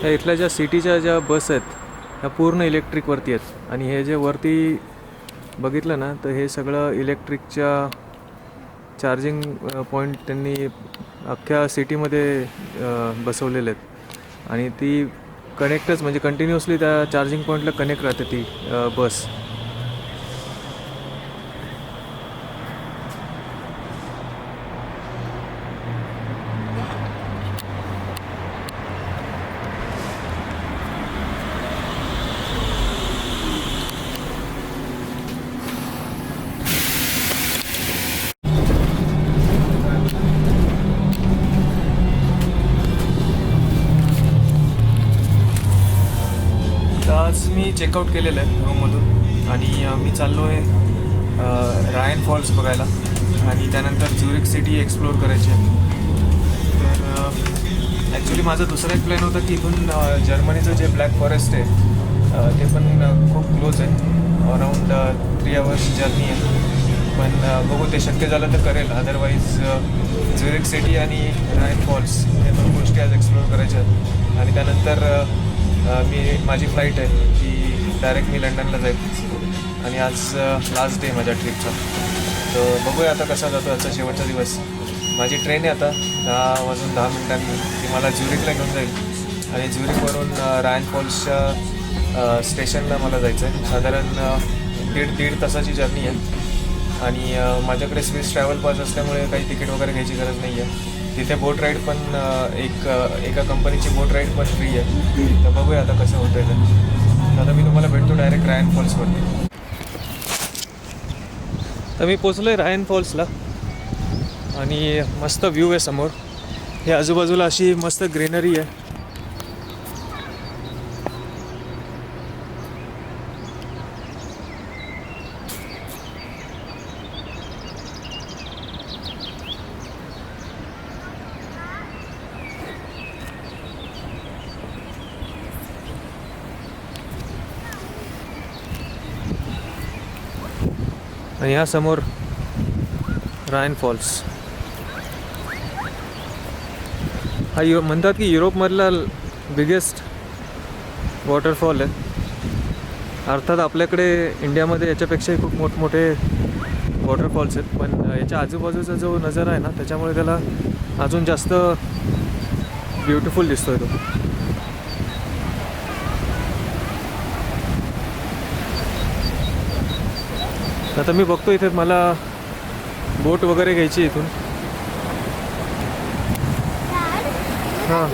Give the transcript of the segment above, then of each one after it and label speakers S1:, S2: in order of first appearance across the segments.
S1: या इथल्या ज्या सिटीच्या ज्या बस आहेत ह्या पूर्ण इलेक्ट्रिकवरती आहेत आणि हे जे वरती बघितलं ना तर हे सगळं इलेक्ट्रिकच्या चार्जिंग पॉईंट त्यांनी अख्ख्या सिटीमध्ये बसवलेले आहेत आणि ती कनेक्टच म्हणजे कंटिन्युअसली त्या चार्जिंग पॉईंटला कनेक्ट राहते ती बस. आज मी चेकआउट केलेलं आहे रूममधून आणि मी चाललो आहे रायन फॉल्स बघायला आणि त्यानंतर झुरिक सिटी एक्सप्लोअर करायची आहे. तर ॲक्च्युली माझा दुसरा एक प्लॅन होता की इथून जर्मनीचं जे ब्लॅक फॉरेस्ट आहे ते पण खूप क्लोज आहे, अराऊंड 3 hours जर्नी आहे. पण बघू ते शक्य झालं तर करेल, अदरवाईज झुरिक सिटी आणि रायन फॉल्स हे दोन गोष्टी आज एक्सप्लोअर करायच्या आहेत. आणि त्यानंतर माझी फ्लाईट आहे ती डायरेक्ट मी लंडनला जाईल आणि आज लास्ट डे माझ्या ट्रिपचा. तर बघूया आता कसा जातो आजचा शेवटचा दिवस. माझी ट्रेन आहे आता 10:10 ती मला झुरिकला घेऊन जाईल आणि झुरिकवरून रायन फॉल्सच्या स्टेशनला मला जायचं आहे. साधारण दीड तासाची जर्नी आहे आणि माझ्याकडे स्विस ट्रॅव्हल पास असल्यामुळे काही तिकीट वगैरे घ्यायची गरज नाही आहे. तिथे बोट राईड पण एका कंपनीची बोट राईड पण फ्री आहे. तर बघूया आता कसं होतं आहे. आता मी तुम्हाला भेटतो डायरेक्ट रायन फॉल्सवरती. तर मी पोचलो आहे रायन फॉल्सला आणि मस्त व्ह्यू आहे समोर. हे आजूबाजूला अशी मस्त ग्रीनरी आहे. आणि ह्या समोर रायन फॉल्स हा म्हणतात की युरोपमधला बिगेस्ट वॉटरफॉल आहे. अर्थात आपल्याकडे इंडियामध्ये याच्यापेक्षाही खूप मोठमोठे वॉटरफॉल्स आहेत, पण याच्या आजूबाजूचा जो नजारा आहे ना त्याच्यामुळे त्याला अजून जास्त ब्युटिफुल दिसतोय तो. आता मी बघतो इथे मला बोट वगैरे घ्यायची इथून. हां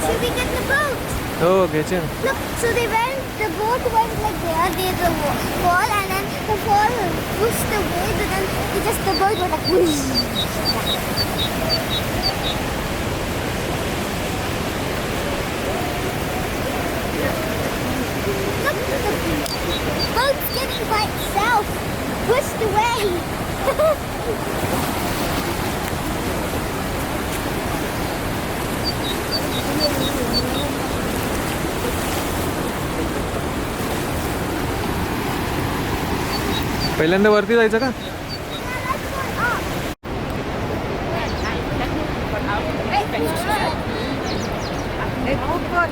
S2: Should we get the boat?
S1: हो घ्यायचे ना.
S2: Look, so the boat went like there, there's a wall, and then the wall pushed the waves, and then the boat went like whoosh. Look, the boat's getting by itself, pushed away.
S1: पहिल्यांदा वरती जायचं का?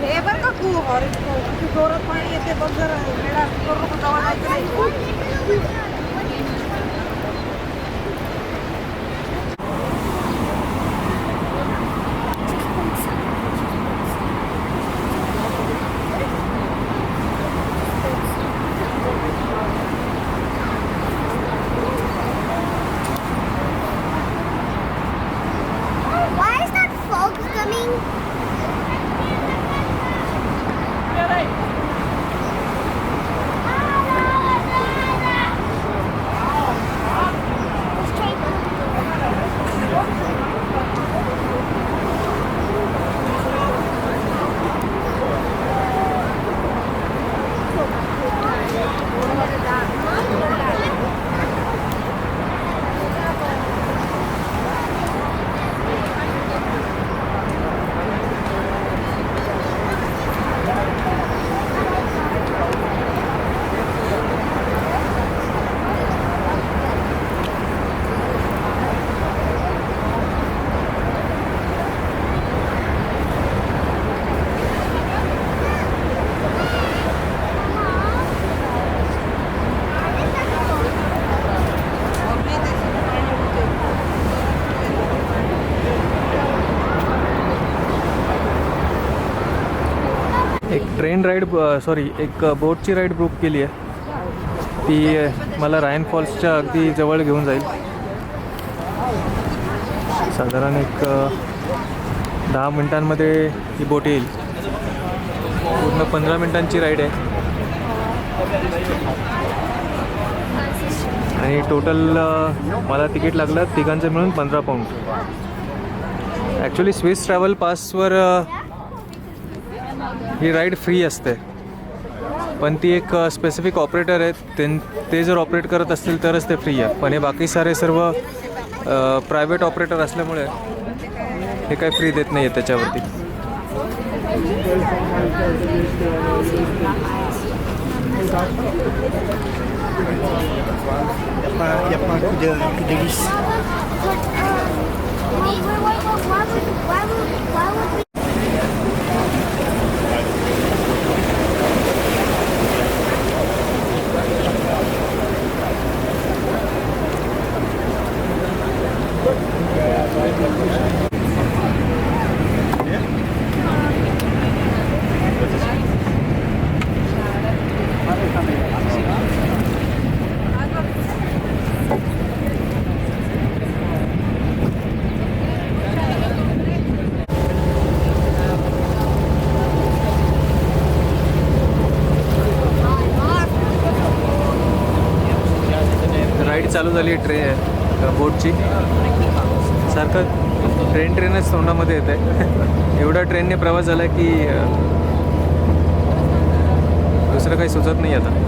S3: हे बरं का खूप जोरात पाणी येते बघ जरा
S1: एक ट्रेन राईड एक बोटची राईड बुक केली आहे. ती मला रायन फॉल्सच्या अगदी जवळ घेऊन जाईल. साधारण एक 10 मिनिटांमध्ये ही बोट येईल. पूर्ण 15 मिनिटांची राईड आहे आणि टोटल मला तिकीट लागलं तिघांचं मिळून 15 पाऊंड. ॲक्च्युली स्विस ट्रॅव्हल पासवर ही राईड फ्री असते, पण ती एक स्पेसिफिक ऑपरेटर आहेत, ते जर ऑपरेट करत असतील तरच ते फ्री आहे. पण हे बाकी सारे सर्व प्रायव्हेट ऑपरेटर असल्यामुळे हे काही फ्री देत नाही आहे त्याच्यावरती.
S4: Il y a pas un coup de vis.
S2: Why would we?
S1: Ride चालू झाली आहे बोटची. सारखं ट्रेनच तोंडामध्ये येत आहे. एवढा ट्रेनने प्रवास झाला की दुसरं काही सुचत नाही आता.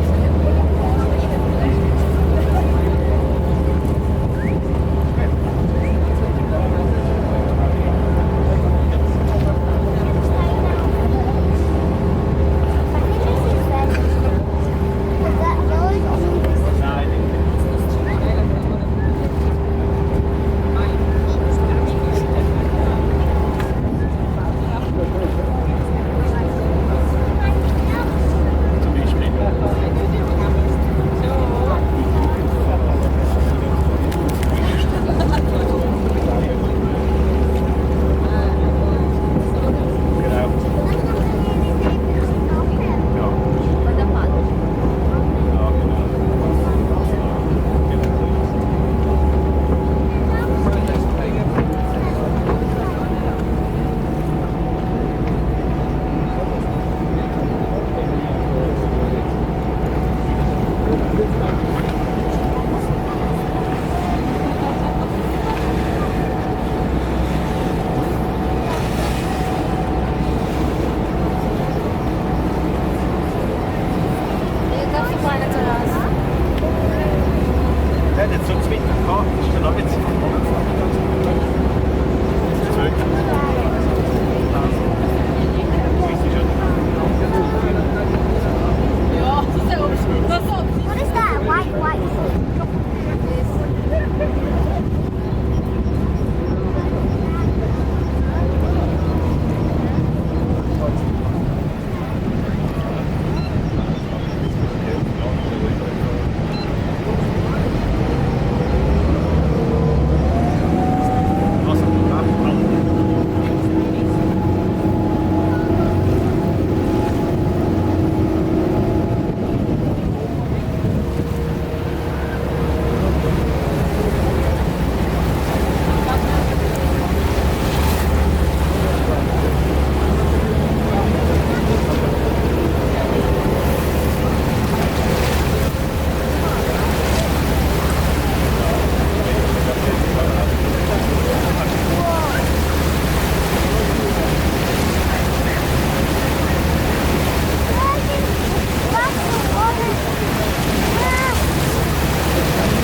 S2: What is that? White.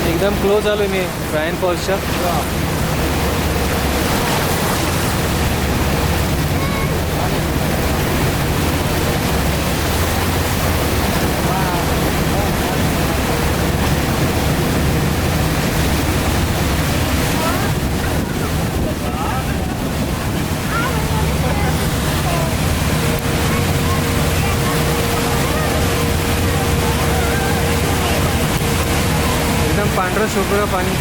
S1: एकदम क्लोज आलो मी रायन फॉल्सच्या. एकदम पांढरं शुभ्र पाणी.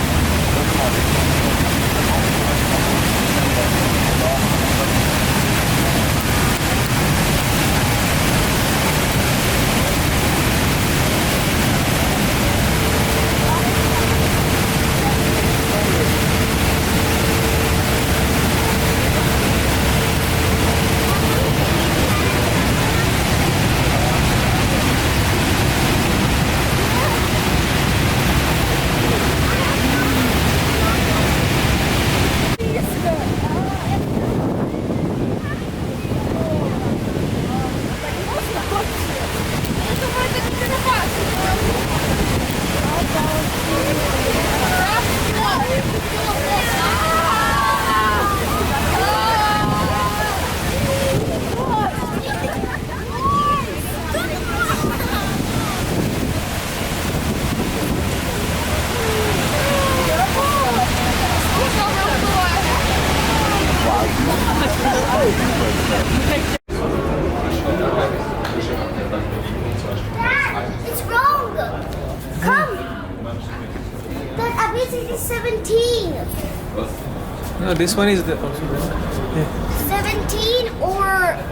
S1: No, this one is also there.
S2: 17 or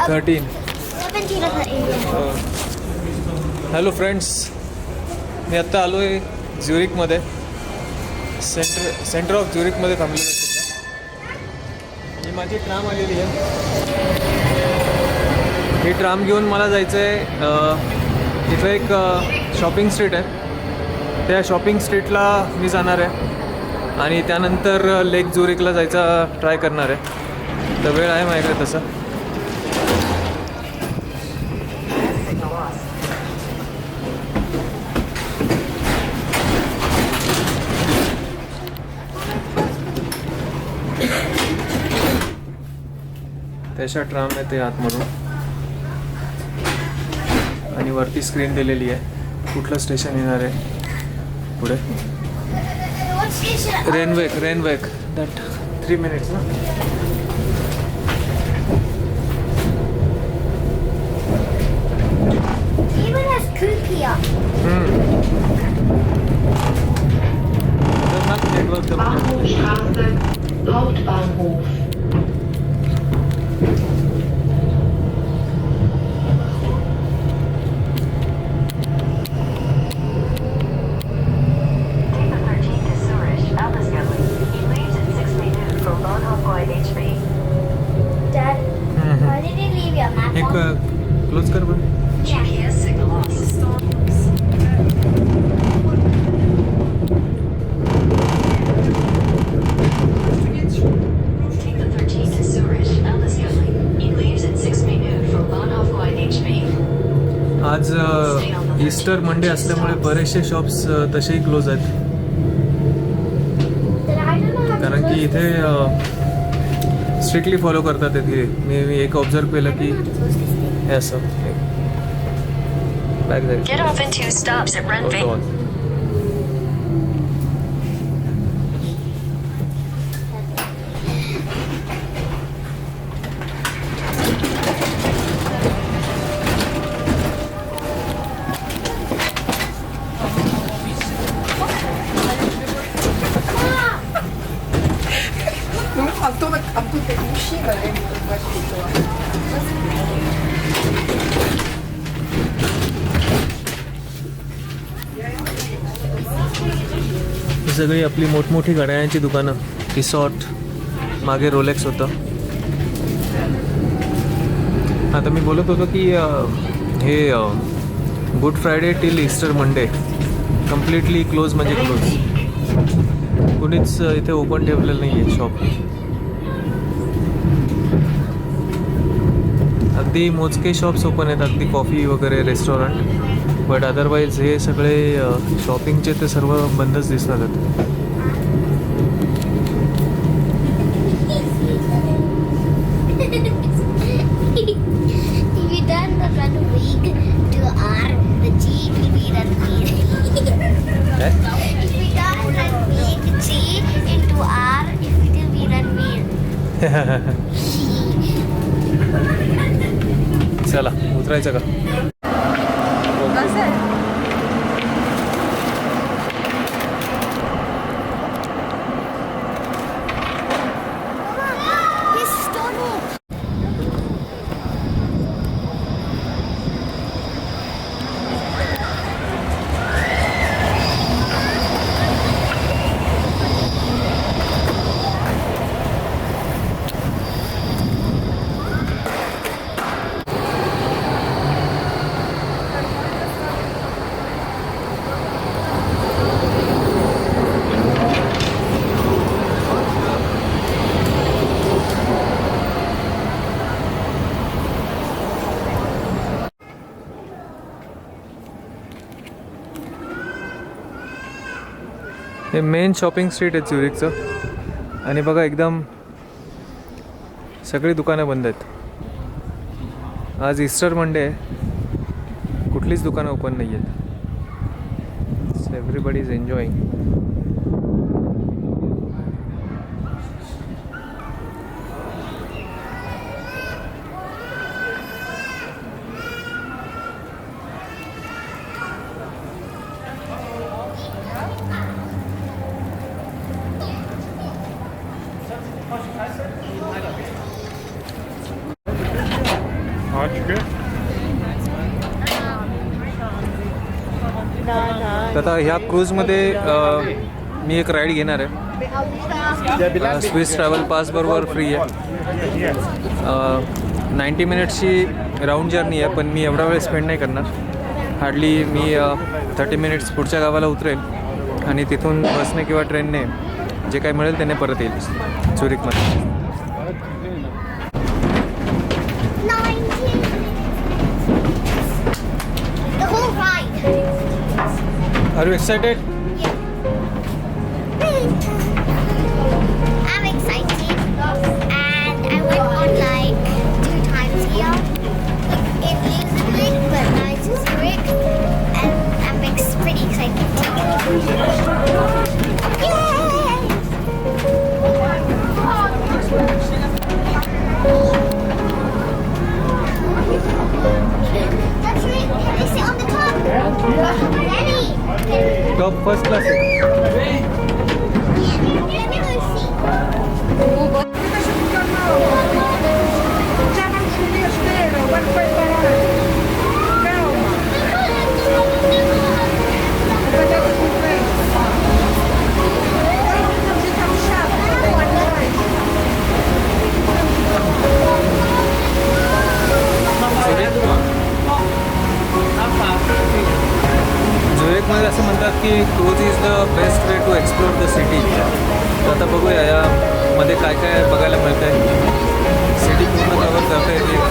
S1: 13.
S2: 17 or 13.
S1: Hello friends, मी आत्ता आलो आहे ज्युरिकमध्ये. सेंटर ऑफ ज्युरिकमध्ये थांबलेलो आहे सध्या. ही माझी ट्राम आलेली आहे. ही ट्राम घेऊन मला जायचं आहे. इथं एक शॉपिंग स्ट्रीट आहे, त्या शॉपिंग स्ट्रीटला मी जाणार आहे आणि त्यानंतर लेक ज्युरिकला जायचा ट्राय करणार आहे. तर वेळ आहे माझ्याकडे तसा. त्याच्या ट्राम आहे ते आतमधून आणि वरती स्क्रीन दिलेली आहे कुठलं स्टेशन येणार आहे पुढे.
S2: What station?
S1: रेनवेक दॅट 3 minutes ना.
S2: Even has cook here.
S1: Network
S5: Bahnhofstraße, Hauptbahnhof.
S6: Take the 13 to Zurich, Abelsgasse. He leaves in 6 minutes for Bahnhof HB.
S2: Dad, why did you leave your map
S1: एक
S2: on?
S1: Close कर बरं.
S6: Check here, signal loss. Take the 13 to Zurich, Abelsgasse. He leaves in 6 minutes for Bahnhof HB.
S1: आज Easter Monday असल्यामुळे बरेचसे shops तसेही close आहेत.
S2: Dad, I don't know how to
S1: कारण की
S2: close
S1: इथे स्ट्रिक्टली फॉलो करतात इथे. मी एक ऑब्झर्व केलं की हे असं बॅग
S6: Get
S1: जायचं.
S6: off in 2 stops at Renvik.
S3: Am tutte uscire dentro il vestito.
S1: ही सगळी आपली मोठमोठी घड्याळांची दुकानं. रिसॉर्ट, मागे रोलेक्स होतं. आता मी बोलत होतो की हे good Friday till Easter Monday completely close म्हणजे क्लोज. कुणीच इथे ओपन ठेवलेलं नाही आहे शॉप. अगदी मोजके शॉप्स ओपन आहेत, अगदी कॉफी वगैरे रेस्टॉरंट. बट अदरवाईज हे सगळे शॉपिंगचे ते सर्व बंदच दिसणार आहेत.
S2: If you done the run week to R, the G will be Ranveer.
S1: काय?
S2: If we done run week G into R, it will be Ranveer.
S1: चला उतरायचं का?
S2: His stomach.
S1: हे मेन शॉपिंग स्ट्रीट आहे ज्युरिकचं. आणि बघा एकदम सगळी दुकानं बंद आहेत. आज ईस्टर मंडे आहे, कुठलीच दुकानं ओपन नाही आहेत. So everybody is enjoying. तर आता ह्या क्रूजमध्ये मी एक राईड घेणार आहे. स्विस ट्रॅव्हल पास बरोबर फ्री आहे. 90 मिनिट्सची राऊंड जर्नी आहे, पण मी एवढा वेळ स्पेंड नाही करणार. हार्डली मी 30 मिनिट्स पुढच्या गावाला उतरेल आणि तिथून बसने किंवा ट्रेनने जे काही मिळेल त्याने परत येईल झुरिकमध्ये.
S2: 19. The whole ride.
S1: Are you excited?
S2: I'm excited, and I went on like 2 times here in Luxembourg, but now it's Zurich, and I'm pretty excited too. That's right. Can I sit on the top? Daddy,
S1: top first class आहे.
S2: let me go see.
S1: झुरिकमध्ये असं म्हणतात की cruise is the best way to explore the city. तर आता बघूया यामध्ये काय काय बघायला मिळतं आहे. सिटी पूर्ण कवर करता येते का?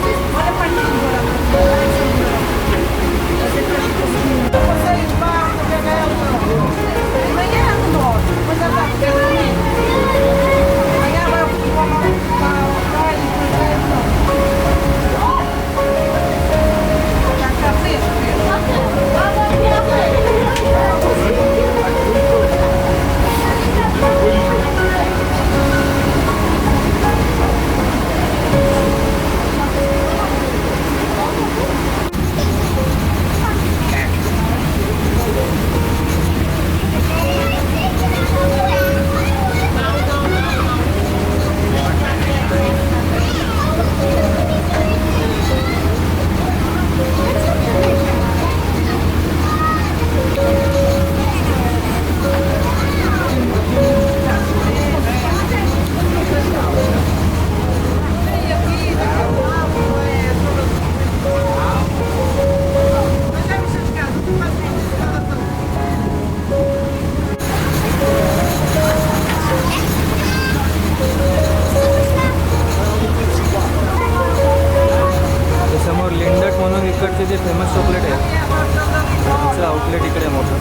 S1: समोर लिंडट म्हणून इकडचे जे फेमस चॉकलेट आहे त्याचं आउटलेट इकडे आहे मोठं.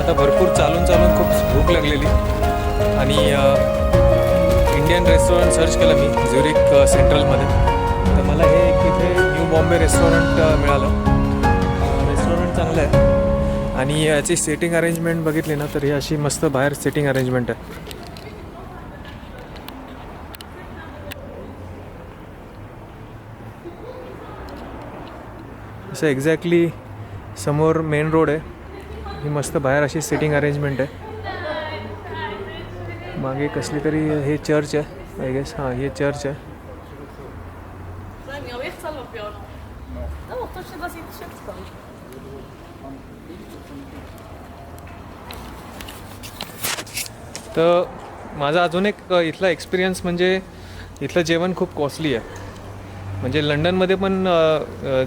S1: आता भरपूर चालून चालून खूप भूक लागलेली आणि इंडियन रेस्टॉरंट सर्च केलं मी झुरिक सेंट्रलमध्ये. तर मला हे एक इथे न्यू बॉम्बे रेस्टॉरंट मिळालं. रेस्टॉरंट चांगलं आहे आणि याची सिटिंग अरेंजमेंट बघितली ना तर ही अशी मस्त बाहेर सिटिंग अरेंजमेंट आहे. असं एक्झॅक्टली समोर मेन रोड आहे. ही मस्त बाहेर अशी सिटिंग अरेंजमेंट आहे. मागे कसली तरी हे चर्च आहे आय गेस. हां हे चर्च आहे. तर माझा अजून एक इथला एक्सपिरियन्स म्हणजे इथलं जेवण खूप कॉस्टली आहे. म्हणजे लंडनमध्ये पण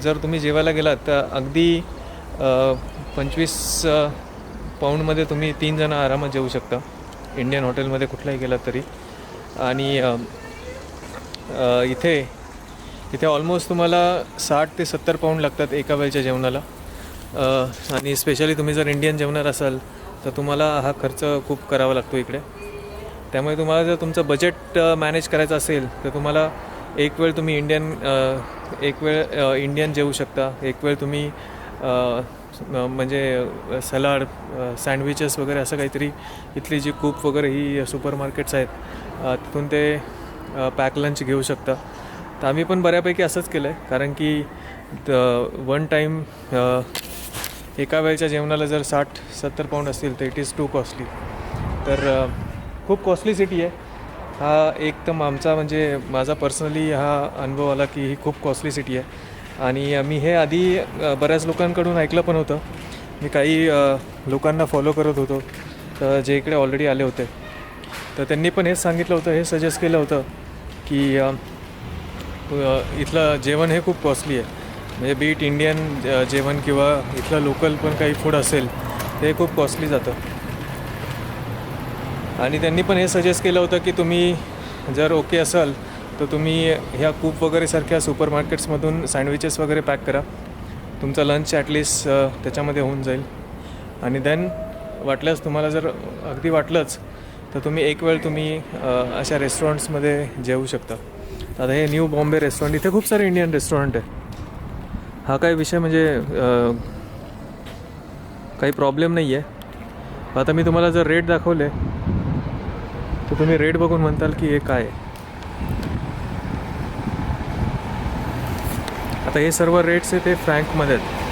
S1: जर तुम्ही जेवायला गेलात तर अगदी 25 पाऊंडमध्ये तुम्ही 3 जण आरामात जेवू शकता इंडियन हॉटेलमध्ये कुठलाही गेलात तरी. आणि इथे ऑलमोस्ट तुम्हाला 60 ते 70 पाऊंड लागतात एका वेळच्या जेवणाला. आणि स्पेशली तुम्ही जर इंडियन जेवणार असाल तर तुम्हाला हा खर्च खूप करावा लागतो इकडे. त्यामुळे तुम्हाला जर तुमचं बजेट मॅनेज करायचं असेल तर तुम्हाला एक वेळ तुम्ही इंडियन जेवू शकता, एक वेळ तुम्ही म्हणजे सलाड, सँडविचेस वगैरे असं काहीतरी. इथली जी कूप वगैरे ही सुपर मार्केट्स आहेत तिथून ते पॅक लंच घेऊ शकता. तर आम्ही पण बऱ्यापैकी असंच केलं आहे, कारण की वन टाईम एका वेळच्या जेवणाला जर 60-70 पाऊंड असतील तर इट इज टू कॉस्टली. तर खूप कॉस्टली सिटी आहे. हा एकदम आमचा म्हणजे माझा पर्सनली हा अनुभव आला की ही खूप कॉस्टली सिटी आहे. आणि मी हे आधी बऱ्याच लोकांकडून ऐकलं पण होतं. मी काही लोकांना फॉलो करत होतो तर जे इकडे ऑलरेडी आले होते, तर त्यांनी पण हेच सांगितलं होतं, हे सजेस्ट केलं होतं की इथलं जेवण हे खूप कॉस्टली आहे. म्हणजे बीट इंडियन जेवण किंवा इथलं लोकल पण काही फूड असेल ते खूप कॉस्टली जातं. आणि त्यांनी पण हे सजेस्ट केलं होतं की तुम्ही जर ओके असाल तर तुम्ही ह्या कूप वगैरे सारख्या सुपर मार्केट्समधून सँडविचेस वगैरे पॅक करा. तुमचं लंच ॲटलिस्ट त्याच्यामध्ये होऊन जाईल. आणि देन वाटल्यास तुम्हाला जर अगदी वाटलंच तर तुम्ही एक वेळ तुम्ही अशा रेस्टॉरंट्समध्ये जेवू शकता. आता हे न्यू बॉम्बे रेस्टॉरंट, इथे खूप सारे इंडियन रेस्टॉरंट आहे. हा काही विषय म्हणजे काही प्रॉब्लेम नाही आहे. आता मी तुम्हाला जर रेट दाखवले तर तुम्ही रेट बघून म्हणताल की हे काय आहे. आता हे सर्व रेट्स आहे ते फ्रँकमध्ये आहेत.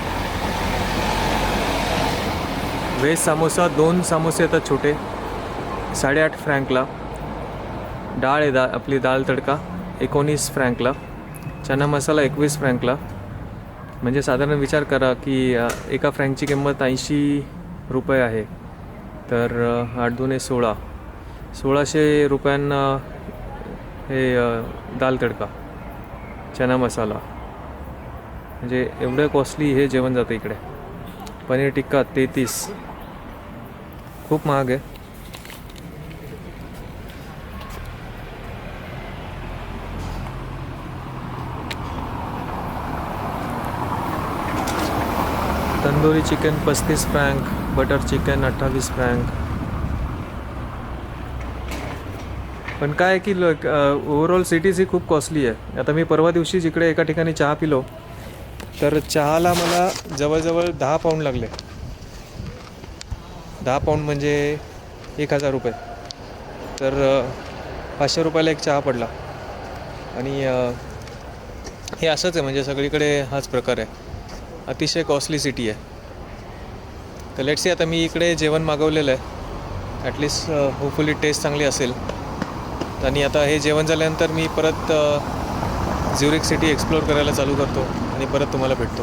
S1: व्हेज समोसा 2 समोसे येतात छोटे 8.5 फ्रँकला. डाळ आहे आपली दाल तडका 19 फ्रँकला. चना मसाला 21 फ्रँकला. म्हणजे साधारण विचार करा की एका फ्रँकची किंमत 80 रुपये आहे. तर 8×2 = 16. 1600 रुपयांना हे दाल तडका, चना मसाला. म्हणजे एवढं कॉस्टली हे जेवण जातं इकडे. पनीर टिक्का 33. खूप महाग आहे. Tandoori chicken 35 frank, butter chicken 28 frank. पण काय की ओव्हरऑल सिटीज ही खूप कॉस्टली आहे. आता मी परवा दिवशी जिकडे एका ठिकाणी चहा पिलो तर चहाला मला जवळजवळ 10 पाऊंड लागले. 10 पाऊंड म्हणजे 1000 रुपये. तर 500 रुपयाला एक चहा पडला. आणि हे असंच आहे, म्हणजे सगळीकडे हाच प्रकार आहे. अतिशय कॉस्टली सिटी आहे. तर लेट्स सी, आता मी इकडे जेवण मागवलेलं आहे. ॲटलिस्ट होपफुली टेस्ट चांगली असेल. आणि आता हे जेवण झाल्यानंतर मी परत झ्युरिक सिटी एक्सप्लोअर करायला चालू करतो आणि परत तुम्हाला भेटतो.